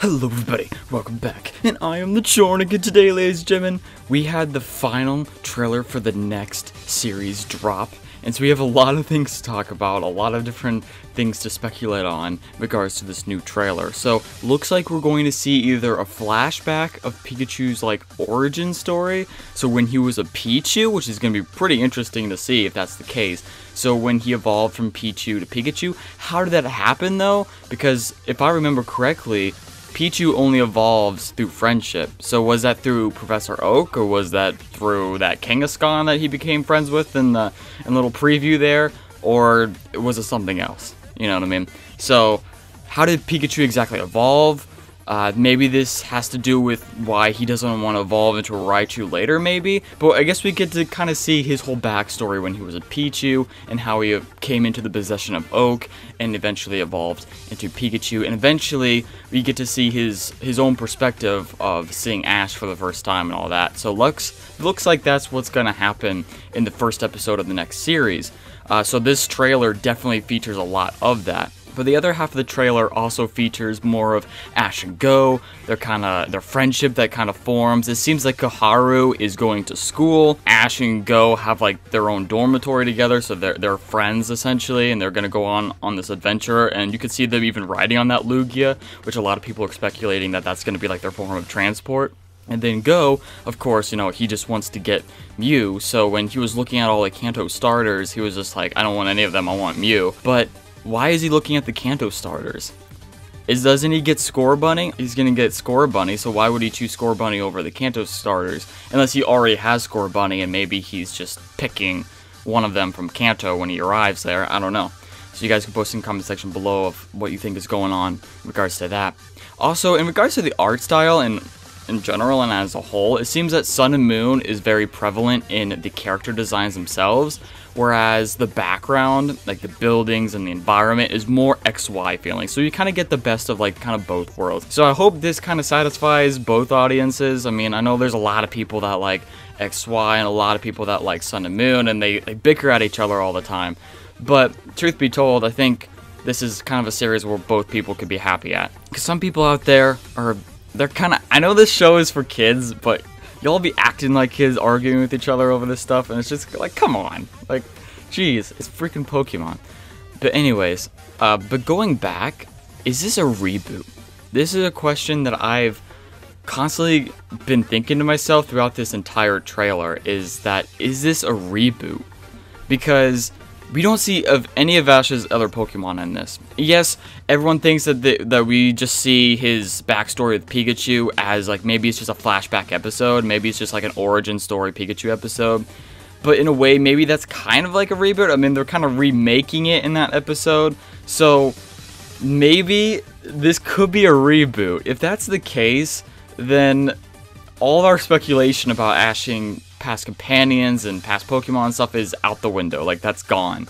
Hello everybody, welcome back, and I am TheChornick, and today, ladies and gentlemen, we had the final trailer for the next series drop, and so we have a lot of things to talk about, a lot of different things to speculate on in regards to this new trailer. So, looks like we're going to see either a flashback of Pikachu's, origin story, so when he was a Pichu, which is going to be pretty interesting to see if that's the case. So when he evolved from Pichu to Pikachu, how did that happen though? Because if I remember correctly, Pichu only evolves through friendship. So was that through Professor Oak, or was that through that Kangaskhan that he became friends with in the little preview there? Or was it something else? You know what I mean? So how did Pikachu exactly evolve? Maybe this has to do with why he doesn't want to evolve into a Raichu later, maybe? But I guess we get to kind of see his whole backstory when he was a Pichu, and how he came into the possession of Oak, and eventually evolved into Pikachu, and eventually we get to see his own perspective of seeing Ash for the first time and all that. So looks like that's what's going to happen in the first episode of the next series. So this trailer definitely features a lot of that. But the other half of the trailer also features more of Ash and Go, their friendship that kind of forms. It seems like Koharu is going to school. Ash and Go have their own dormitory together, so they're friends essentially, and they're gonna go on this adventure. And you can see them even riding on that Lugia, which a lot of people are speculating that that's gonna be their form of transport. And then Go, of course, he just wants to get Mew. So when he was looking at all the Kanto starters, he was just like, I don't want any of them, I want Mew. But why is he looking at the Kanto starters? Doesn't he get Scorbunny? He's gonna get Scorbunny, so why would he choose Scorbunny over the Kanto starters? Unless he already has Scorbunny and maybe he's just picking one of them from Kanto when he arrives there. I don't know. So you guys can post in the comment section below of what you think is going on in regards to that. Also, in regards to the art style and in general and as a whole, it seems that Sun and Moon is very prevalent in the character designs themselves, whereas the background, like the buildings and the environment, is more XY feeling. So you kind of get the best of kind of both worlds. So I hope this kind of satisfies both audiences. I mean, I know there's a lot of people that like XY and a lot of people that like Sun and Moon, and they bicker at each other all the time. But truth be told, I think this is kind of a series where both people could be happy at. Because some people out there they're kind of, I know this show is for kids, but y'all be acting like kids arguing with each other over this stuff, and it's just come on. Jeez, it's freaking Pokemon. But anyways, but going back, is this a reboot? This is a question that I've constantly been thinking to myself throughout this entire trailer, is this a reboot? Because we don't see any of Ash's other Pokemon in this. Yes, everyone thinks that we just see his backstory with Pikachu as maybe it's just a flashback episode, maybe it's just an origin story Pikachu episode. But in a way, maybe that's kind of like a reboot. I mean, they're kind of remaking it in that episode, so maybe this could be a reboot. If that's the case, then all of our speculation about ashing past companions and past Pokemon stuff is out the window. That's gone.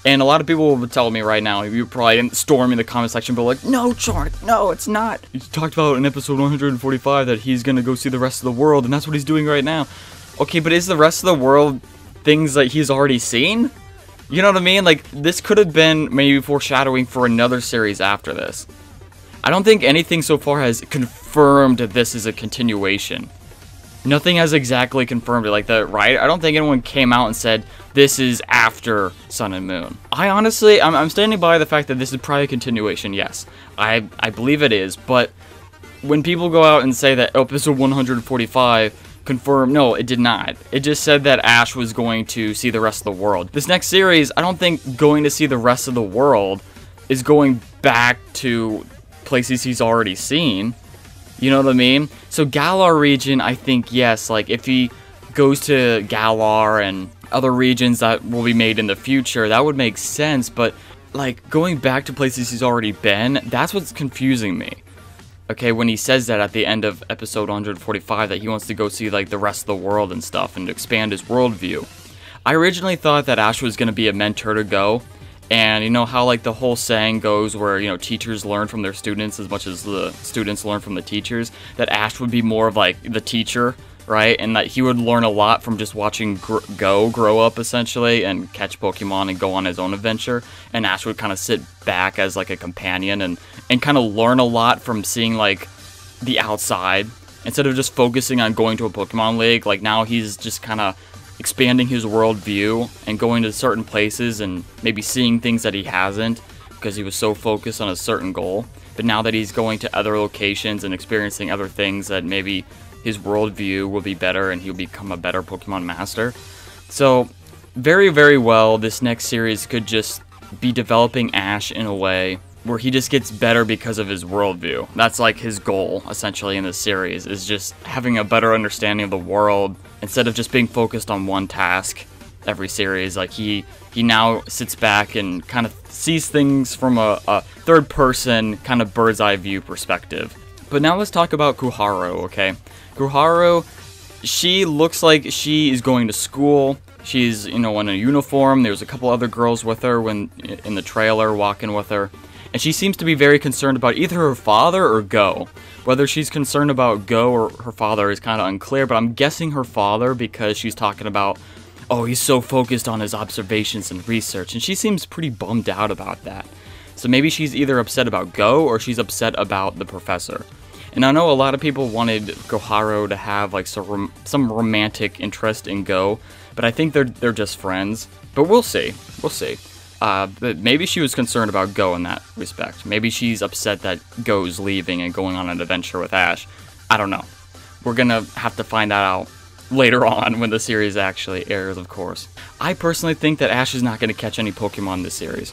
And a lot of people will tell me right now, you're probably storming the comment section, but no, Chornick, no, it's not. You talked about in episode 145 that he's gonna go see the rest of the world, and that's what he's doing right now. Okay, but is the rest of the world things that he's already seen? You know what I mean? This could have been maybe foreshadowing for another series after this. I don't think anything so far has confirmed that this is a continuation. Nothing has exactly confirmed it like that, right? I don't think anyone came out and said, this is after Sun and Moon. I honestly, I'm standing by the fact that this is probably a continuation, yes. I believe it is, but when people go out and say that episode 145 confirmed, no, it did not. It just said that Ash was going to see the rest of the world. This next series, I don't think going to see the rest of the world is going back to places he's already seen. You know what I mean? So Galar region, I think, yes, if he goes to Galar and other regions that will be made in the future, that would make sense, but going back to places he's already been, that's what's confusing me. Okay, when he says that at the end of episode 145, that he wants to go see the rest of the world and stuff and expand his worldview. I originally thought that Ash was going to be a mentor to Go. And you know how the whole saying goes where, teachers learn from their students as much as the students learn from the teachers, that Ash would be more of the teacher, right? And that he would learn a lot from just watching Go grow up essentially and catch Pokemon and go on his own adventure. And Ash would kind of sit back as a companion and kind of learn a lot from seeing the outside. Instead of just focusing on going to a Pokemon League, like now he's just kind of expanding his worldview and going to certain places and maybe seeing things that he hasn't because he was so focused on a certain goal. But now that he's going to other locations and experiencing other things, that maybe his worldview will be better and he'll become a better Pokemon master. So very, very well, this next series could just be developing Ash in a way where he just gets better because of his worldview. That's like his goal, essentially, in this series, is just having a better understanding of the world instead of just being focused on one task every series. Like, he now sits back and kind of sees things from a third-person, kind of bird's-eye view perspective. But now let's talk about Kuharu, okay? Kuharu, she looks like she is going to school. She's, in a uniform. There's a couple other girls with her when in the trailer, walking with her. And she seems to be very concerned about either her father or Go. Whether she's concerned about Go or her father is kind of unclear, but I'm guessing her father because she's talking about, oh, he's so focused on his observations and research, and she seems pretty bummed out about that. So maybe she's either upset about Go or she's upset about the professor. And I know a lot of people wanted Koharu to have like some romantic interest in Go, but I think they're just friends. But we'll see. We'll see. But maybe she was concerned about Go in that respect. Maybe she's upset that Go's leaving and going on an adventure with Ash. I don't know. We're gonna have to find that out later on when the series actually airs, of course. I personally think that Ash is not gonna catch any Pokemon this series.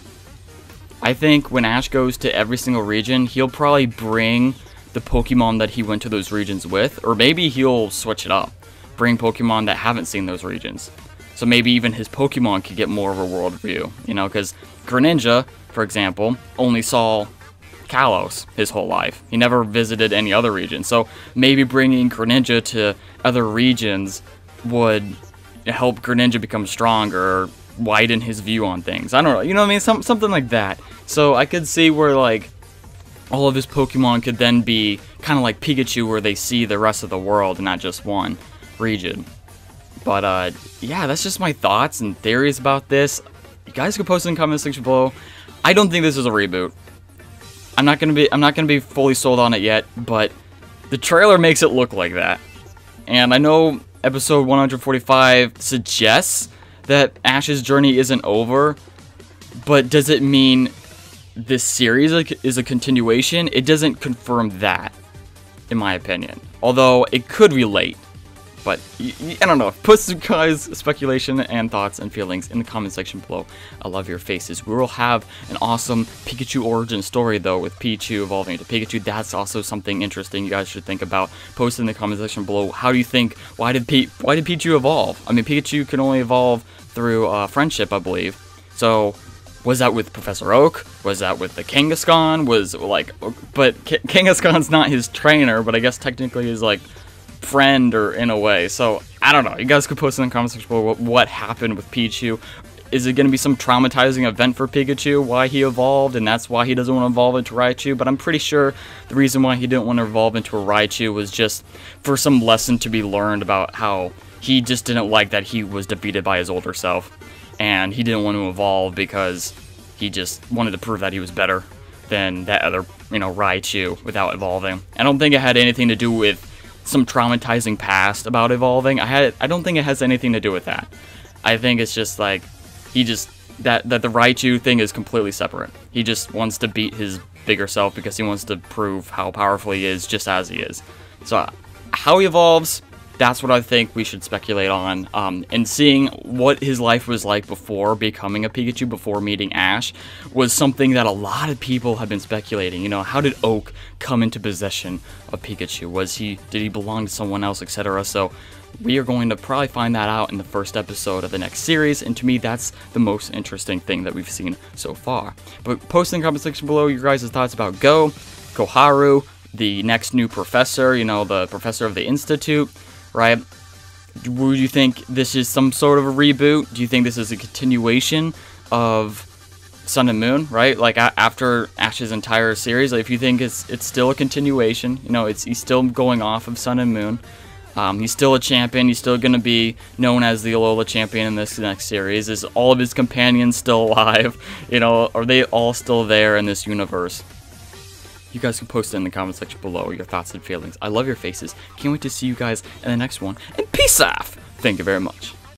I think when Ash goes to every single region, he'll probably bring the Pokemon that he went to those regions with, or maybe he'll switch it up. Bring Pokemon that haven't seen those regions. So maybe even his Pokemon could get more of a worldview, because Greninja, for example, only saw Kalos his whole life. He never visited any other region. So maybe bringing Greninja to other regions would help Greninja become stronger, or widen his view on things. I don't know, you know what I mean? Something like that. So I could see where, like, all of his Pokemon could then be kind of like Pikachu, where they see the rest of the world and not just one region. But, yeah, that's just my thoughts and theories about this. You guys can post in the comment section below. I don't think this is a reboot. I'm not gonna be fully sold on it yet, but the trailer makes it look like that. And I know episode 145 suggests that Ash's journey isn't over, but does it mean this series is a continuation? It doesn't confirm that, in my opinion. Although it could relate. But, I don't know. Put some guys' speculation and thoughts and feelings in the comment section below. I love your faces. We will have an awesome Pikachu Origin Story, though, with Pichu evolving into Pikachu. That's also something interesting you guys should think about. Post in the comment section below. How do you think, why did Pichu evolve? I mean, Pikachu can only evolve through friendship, I believe. So, was that with Professor Oak? Was that with the Kangaskhan? But Kangaskhan's not his trainer, but I guess technically he's, like, friend, or in a way. So I don't know, you guys could post in the comment section below what happened with Pichu. Is it going to be some traumatizing event for Pikachu, why he evolved, and that's why he doesn't want to evolve into Raichu? But I'm pretty sure the reason why he didn't want to evolve into a Raichu was just for some lesson to be learned about how he just didn't like that he was defeated by his older self, and he didn't want to evolve because he just wanted to prove that he was better than that other, Raichu without evolving. I don't think it had anything to do with some traumatizing past about evolving. I don't think it has anything to do with that. I think it's just like that the Raichu thing is completely separate. He just wants to beat his bigger self because he wants to prove how powerful he is just as he is. So how he evolves, that's what I think we should speculate on. And seeing what his life was like before becoming a Pikachu, before meeting Ash, was something that a lot of people have been speculating. How did Oak come into possession of Pikachu? Did he belong to someone else, etc.? So we are going to probably find that out in the first episode of the next series, and to me, that's the most interesting thing that we've seen so far. But post in the comment section below your guys' thoughts about Koharu, the next new professor, the professor of the Institute, right? Would you think this is some sort of a reboot? Do you think this is a continuation of Sun and Moon, right? Like after Ash's entire series, like if you think it's still a continuation, he's still going off of Sun and Moon. He's still a champion. He's still going to be known as the Alola champion in this next series. Is all of his companions still alive? Are they all still there in this universe? you guys can post it in the comment section below, your thoughts and feelings. I love your faces. Can't wait to see you guys in the next one, and peace off! Thank you very much.